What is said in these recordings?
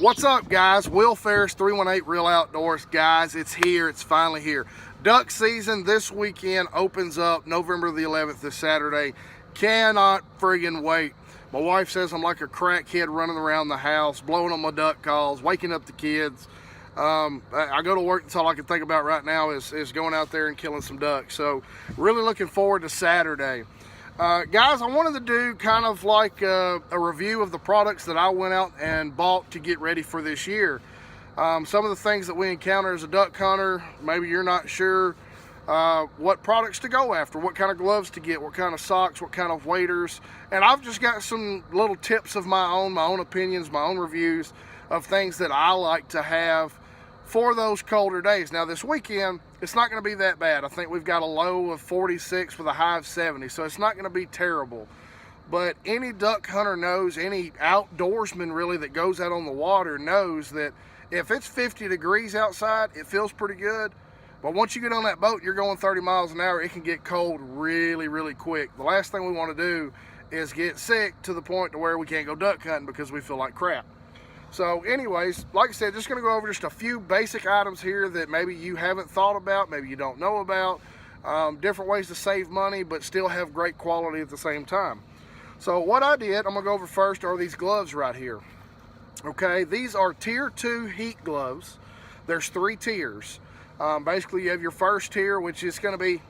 What's up, guys? Will Ferris, 318 Real Outdoors. Guys, it's here. It's finally here. Duck season this weekend opens up November the 11th, this Saturday. Cannot friggin' wait. My wife says I'm like a crackhead running around the house, blowing on my duck calls, waking up the kids. I go to work, that's all I can think about right now is going out there and killing some ducks. So really looking forward to Saturday. Guys, I wanted to do kind of like a review of the products that I went out and bought to get ready for this year. Some of the things that we encounter as a duck hunter, maybe you're not sure what products to go after, what kind of gloves to get, what kind of socks, what kind of waders. And I've just got some little tips of my own opinions, my own reviews of things that I like to have for those colder days. Now this weekend, it's not going to be that bad. I think we've got a low of 46 with a high of 70, so it's not going to be terrible. But any duck hunter knows, any outdoorsman really that goes out on the water knows that if it's 50 degrees outside, it feels pretty good. But once you get on that boat, you're going 30 miles an hour, it can get cold really, really quick. The last thing we want to do is get sick to the point to where we can't go duck hunting because we feel like crap. So anyways, like I said, just gonna go over just a few basic items here that maybe you haven't thought about, maybe you don't know about, different ways to save money but still have great quality at the same time. So what I did, I'm gonna go over first, are these gloves right here. Okay, these are tier 2 heat gloves. There's 3 tiers. Basically you have your first tier, which is gonna be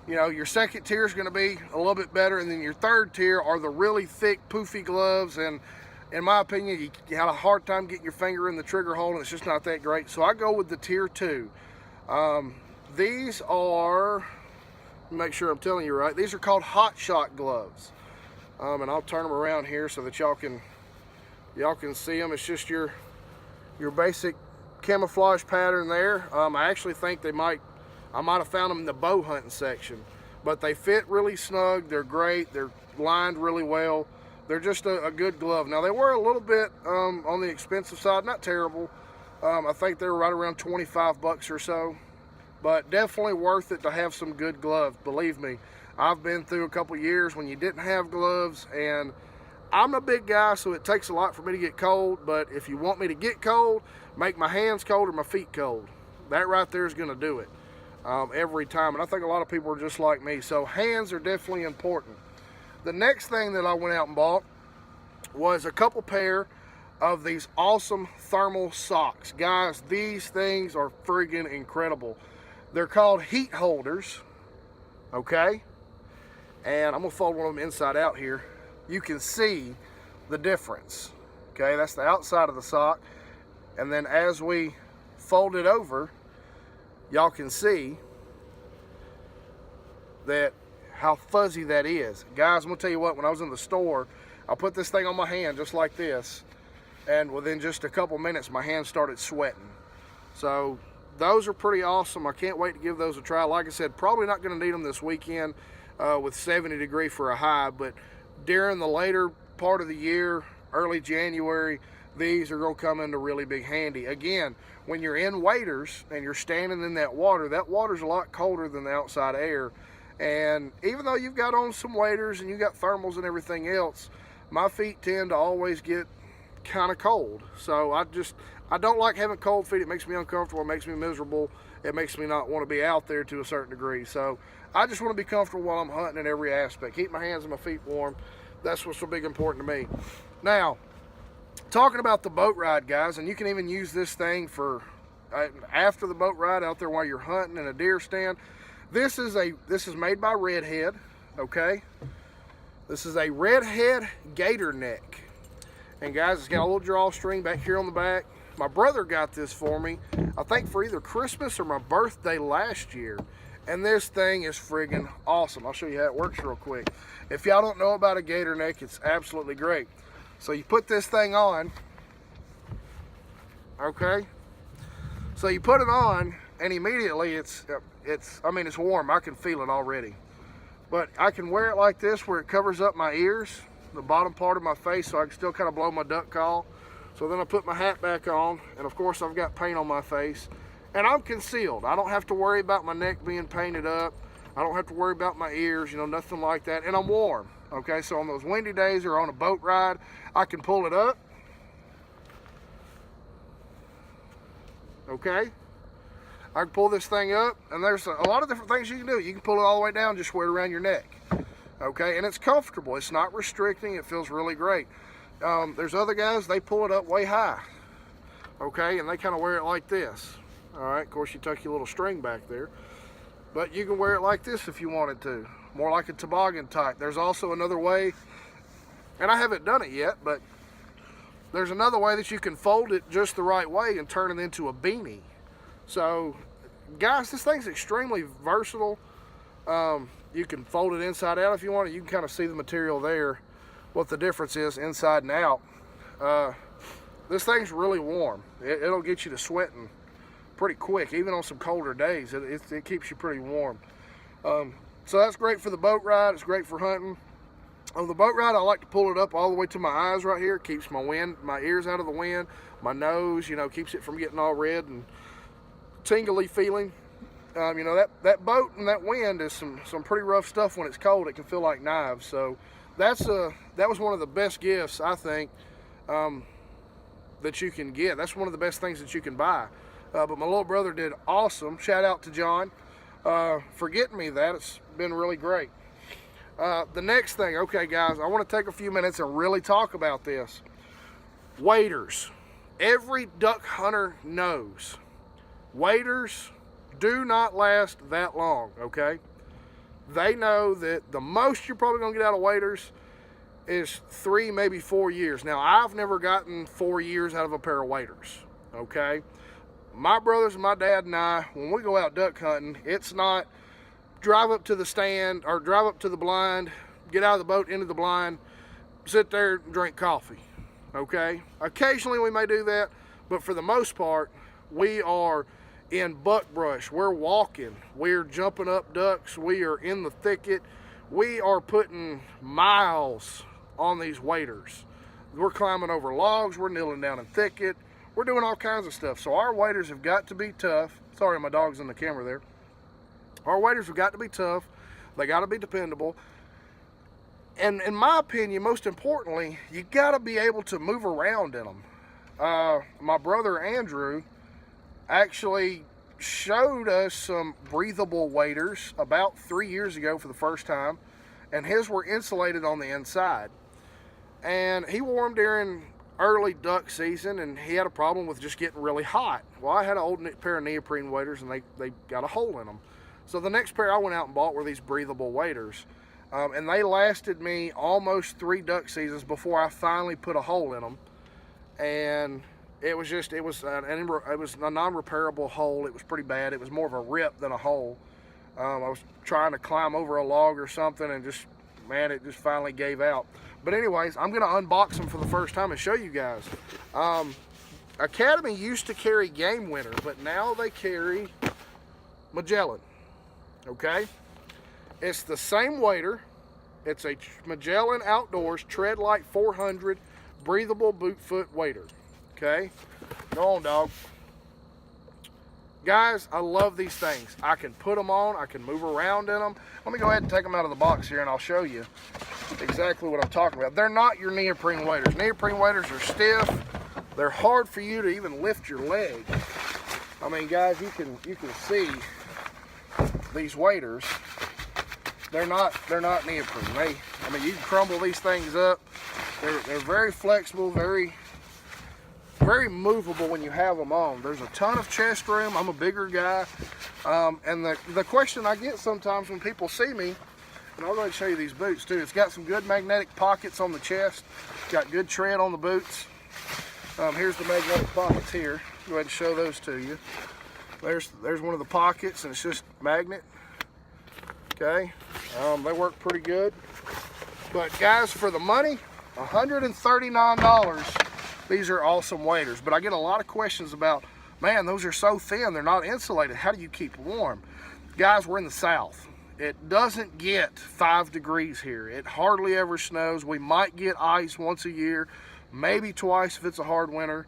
you know, your second tier is gonna be a little bit better, and then your third tier are the really thick poofy gloves, and in my opinion, you have a hard time getting your finger in the trigger hole and it's just not that great. So I go with the tier 2. These are, make sure I'm telling you right, these are called Hot Shot gloves. And I'll turn them around here so that y'all can see them. It's just your basic camouflage pattern there. I actually think I might have found them in the bow hunting section, but they fit really snug. They're great. They're lined really well. They're just a good glove. Now they were a little bit on the expensive side, not terrible. I think they were right around 25 bucks or so, but definitely worth it to have some good gloves. Believe me, I've been through a couple years when you didn't have gloves, and I'm a big guy, so it takes a lot for me to get cold, but if you want me to get cold, make my hands cold or my feet cold. That right there is gonna do it every time, and I think a lot of people are just like me, so hands are definitely important. The next thing that I went out and bought was a couple pair of these awesome thermal socks. Guys, these things are friggin' incredible. They're called heat holders, okay? And I'm gonna fold one of them inside out here. You can see the difference, okay? That's the outside of the sock. And then as we fold it over, y'all can see that how fuzzy that is. Guys, I'm gonna tell you what, when I was in the store, I put this thing on my hand just like this, and within just a couple minutes, my hand started sweating. So those are pretty awesome. I can't wait to give those a try. Like I said, probably not gonna need them this weekend with 70 degrees for a high, but during the later part of the year, early January, these are gonna come into really big handy. Again, when you're in waders and you're standing in that water's a lot colder than the outside air. And even though you've got on some waders and you got thermals and everything else, my feet tend to always get kind of cold. So I don't like having cold feet. It makes me uncomfortable, it makes me miserable, it makes me not want to be out there to a certain degree. So I just want to be comfortable while I'm hunting in every aspect. Keep my hands and my feet warm. That's what's so big important to me. Now, talking about the boat ride, guys, and you can even use this thing for after the boat ride out there while you're hunting in a deer stand. This is made by Redhead, okay? This is a Redhead gator neck. And guys, it's got a little drawstring back here on the back. My brother got this for me, I think for either Christmas or my birthday last year. And this thing is friggin' awesome. I'll show you how it works real quick. If y'all don't know about a gator neck, it's absolutely great. So you put this thing on, okay? So you put it on, and immediately it's warm. I can feel it already. But I can wear it like this where it covers up my ears, the bottom part of my face, so I can still kind of blow my duck call. So then I put my hat back on, and of course I've got paint on my face, and I'm concealed. I don't have to worry about my neck being painted up. I don't have to worry about my ears, you know, nothing like that. And I'm warm, okay? So on those windy days or on a boat ride, I can pull it up, okay? I can pull this thing up, and there's a lot of different things you can do. You can pull it all the way down, just wear it around your neck, okay? And it's comfortable. It's not restricting. It feels really great. There's other guys, they pull it up way high, okay? And they kind of wear it like this, all right? Of course, you tuck your little string back there, but you can wear it like this if you wanted to, more like a toboggan type. There's also another way, and I haven't done it yet, but there's another way that you can fold it just the right way and turn it into a beanie. So, guys, this thing's extremely versatile. You can fold it inside out if you want it. You can kind of see the material there, what the difference is inside and out. This thing's really warm. It'll get you to sweating pretty quick, even on some colder days. It keeps you pretty warm. So that's great for the boat ride. It's great for hunting. On the boat ride, I like to pull it up all the way to my eyes right here. It keeps my ears out of the wind. My nose, you know, keeps it from getting all red and tingly feeling. You know, that boat and that wind is some pretty rough stuff when it's cold. It can feel like knives. So that was one of the best gifts, I think, that you can get. That's one of the best things that you can buy. But my little brother did awesome. Shout out to John for getting me that. It's been really great. The next thing, okay guys, I want to take a few minutes and really talk about this. Waders. Every duck hunter knows waders do not last that long, okay? They know that the most you're probably going to get out of waders is 3, maybe 4 years. Now, I've never gotten 4 years out of a pair of waders, okay? My brothers and my dad and I, when we go out duck hunting, it's not drive up to the stand or drive up to the blind, get out of the boat, into the blind, sit there and drink coffee, okay? Occasionally we may do that, but for the most part, we are in buckbrush. We're walking. We're jumping up ducks. We are in the thicket. We are putting miles on these waders. We're climbing over logs. We're kneeling down in thicket. We're doing all kinds of stuff. So our waders have got to be tough. Sorry, my dog's in the camera there. Our waders have got to be tough. They got to be dependable. And in my opinion, most importantly, you got to be able to move around in them. My brother Andrew actually showed us some breathable waders about 3 years ago for the first time, and his were insulated on the inside. And he wore them during early duck season, and he had a problem with just getting really hot. Well, I had an old pair of neoprene waders, and they got a hole in them. So the next pair I went out and bought were these breathable waders. And they lasted me almost 3 duck seasons before I finally put a hole in them. And it was a non-repairable hole. It was pretty bad. It was more of a rip than a hole. I was trying to climb over a log or something, and just, man, it just finally gave out. But anyways, I'm gonna unbox them for the first time and show you guys. Academy used to carry Game Winner, but now they carry Magellan, okay? It's the same wader. It's a Magellan Outdoors Treadlite 400 breathable boot foot wader. Okay, go on, dog. Guys, I love these things. I can put them on. I can move around in them. Let me go ahead and take them out of the box here, and I'll show you exactly what I'm talking about. They're not your neoprene waders. Neoprene waders are stiff. They're hard for you to even lift your leg. I mean, guys, you can see these waders. They're not neoprene. I mean, you can crumble these things up. They're very flexible, very movable when you have them on. There's a ton of chest room. I'm a bigger guy. And the question I get sometimes when people see me, and I'll go ahead and show you these boots too. It's got some good magnetic pockets on the chest. It's got good tread on the boots. Here's the magnetic pockets here. Go ahead and show those to you. There's one of the pockets, and it's just magnet. Okay, they work pretty good. But guys, for the money, $139. These are awesome waders. But I get a lot of questions about, man, those are so thin, they're not insulated. How do you keep warm? Guys, we're in the South. It doesn't get 5 degrees here. It hardly ever snows. We might get ice once a year, maybe twice if it's a hard winter.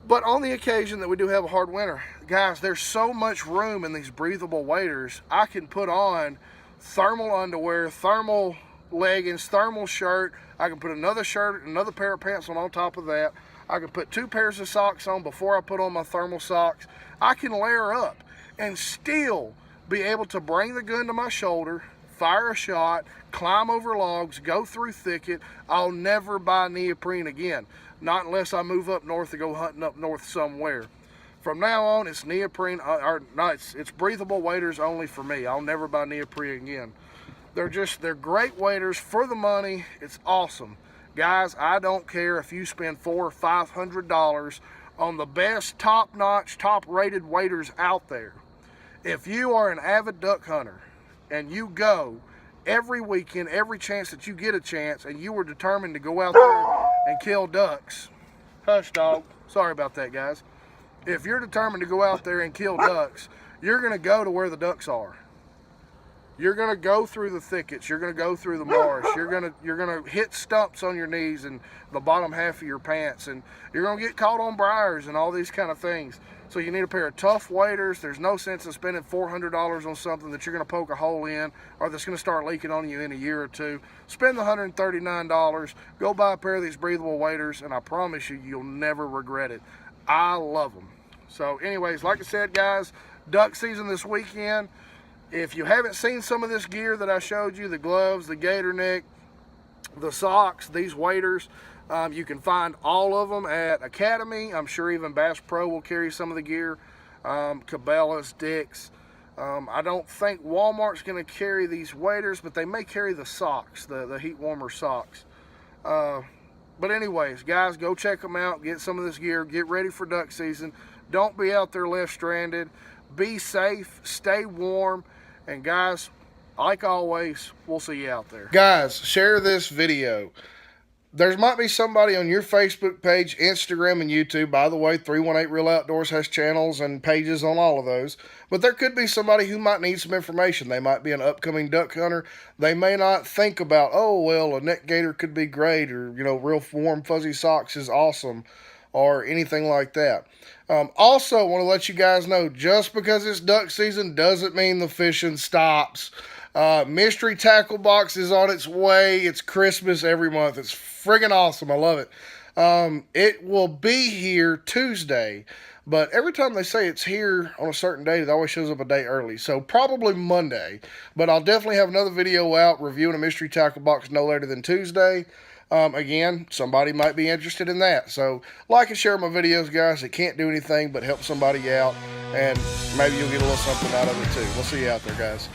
But on the occasion that we do have a hard winter, guys, there's so much room in these breathable waders. I can put on thermal underwear, thermal leggings, thermal shirt. I can put another shirt, another pair of pants on top of that. I can put 2 pairs of socks on before I put on my thermal socks. I can layer up and still be able to bring the gun to my shoulder, fire a shot, climb over logs, go through thicket. I'll never buy neoprene again, not unless I move up north to go hunting up north somewhere. From now on, it's neoprene, it's breathable waders only for me. I'll never buy neoprene again. They're great waders for the money. It's awesome. Guys, I don't care if you spend $400 or $500 on the best top-notch, top-rated waders out there. If you are an avid duck hunter and you go every weekend, every chance that you get a chance, and you were determined to go out there and kill ducks, hush dog, sorry about that, guys. If you're determined to go out there and kill ducks, you're gonna go to where the ducks are. You're gonna go through the thickets, you're gonna go through the marsh, you're gonna hit stumps on your knees and the bottom half of your pants, and you're gonna get caught on briars and all these kind of things. So you need a pair of tough waders. There's no sense in spending $400 on something that you're gonna poke a hole in or that's gonna start leaking on you in a year or two. Spend the $139, go buy a pair of these breathable waders, and I promise you, you'll never regret it. I love them. So anyways, like I said, guys, duck season this weekend. If you haven't seen some of this gear that I showed you, the gloves, the gator neck, the socks, these waders, you can find all of them at Academy. I'm sure even Bass Pro will carry some of the gear. Cabela's, Dick's. I don't think Walmart's going to carry these waders, but they may carry the socks, the heat warmer socks. But anyways, guys, go check them out. Get some of this gear. Get ready for duck season. Don't be out there left stranded. Be safe. Stay warm. And guys, like always, we'll see you out there. Guys, share this video. There might be somebody on your Facebook page, Instagram, and YouTube. By the way, 318 Real Outdoors has channels and pages on all of those. But there could be somebody who might need some information. They might be an upcoming duck hunter. They may not think about, oh, well, a neck gaiter could be great, or, you know, real warm fuzzy socks is awesome, or anything like that. Also, want to let you guys know, just because it's duck season doesn't mean the fishing stops. Mystery tackle box is on its way. It's Christmas every month. It's friggin' awesome. I love it. It will be here Tuesday, but every time they say it's here on a certain date, it always shows up a day early. So probably Monday, but I'll definitely have another video out reviewing a mystery tackle box no later than Tuesday. Again, somebody might be interested in that. So like and share my videos, guys. It can't do anything but help somebody out, and maybe you'll get a little something out of it too. We'll see you out there, guys.